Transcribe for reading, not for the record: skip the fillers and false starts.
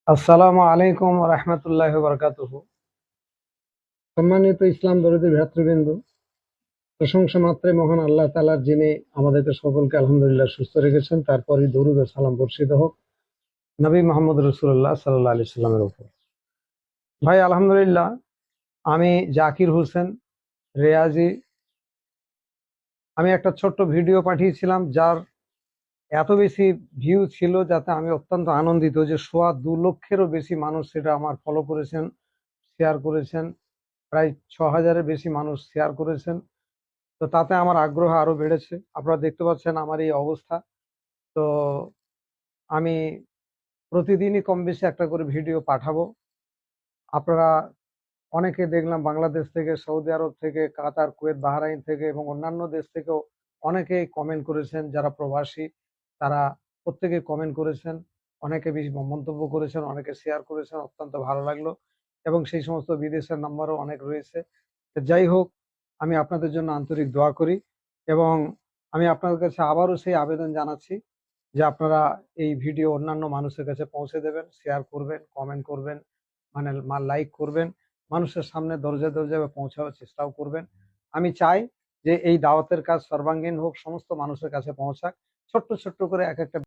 আসসালামু আলাইকুম রহমতুল্লাহ বরকাতুহ। সম্মানিত ইসলাম দরদি ভ্রাতৃবৃন্দ, প্রশংসা মাত্রে মহান আল্লাহ তাআলার, যিনি আমাদেরকে সকলকে আলহামদুলিল্লাহ সুস্থ রেখেছেন। তারপরই দরুদ ও সালাম বর্ষিত হোক নবী মোহাম্মদ রসুল্লাহ সাল্লাহ আলি সাল্লামের উপর। ভাই আলহামদুলিল্লাহ, আমি জাকির হোসেন রেয়াজি। আমি একটা ছোট্ট ভিডিও পাঠিয়েছিলাম, যার এত বেশি ভিউ ছিল যাতে আমি অত্যন্ত আনন্দিত যে 2.25 লক্ষেরও বেশি মানুষ সেটা আমার ফলো করেছেন, শেয়ার করেছেন। প্রায় 6,000-এর বেশি মানুষ শেয়ার করেছেন। তো তাতে আমার আগ্রহ আরো বেড়েছে। আপনারা দেখতে পাচ্ছেন আমার এই অবস্থা। তো আমি প্রতিদিনই কম বেশি একটা করে ভিডিও পাঠাবো। আপনারা অনেকে দেখলাম বাংলাদেশ থেকে, সৌদি আরব থেকে, কাতার, কুয়েত, বাহরাইন থেকে এবং অন্যান্য দেশ থেকেও অনেকেই কমেন্ট করেছেন। যারা প্রবাসী তারা প্রত্যেকেই কমেন্ট করেছেন, অনেকে বেশি মন্তব্য করেছেন, অনেকে শেয়ার করেছেন। অত্যন্ত ভালো লাগলো। এবং সেই সমস্ত বিদেশের নাম্বারও অনেক রয়েছে। তো যাই হোক, আমি আপনাদের জন্য আন্তরিক দোয়া করি এবং আমি আপনাদের কাছে আবারও সেই আবেদন জানাচ্ছি যে আপনারা এই ভিডিও অন্যান্য মানুষের কাছে পৌঁছে দেবেন, শেয়ার করবেন, কমেন্ট করবেন, মানে লাইক করবেন, মানুষের সামনে দরজায় দরজায় পৌঁছাবার চেষ্টাও করবেন। আমি চাই যে এই দাওয়াতের কাজ সর্বাঙ্গীন হোক, সমস্ত মানুষের কাছে পৌঁছাক। ছোট্ট ছোট্ট করে এক একটা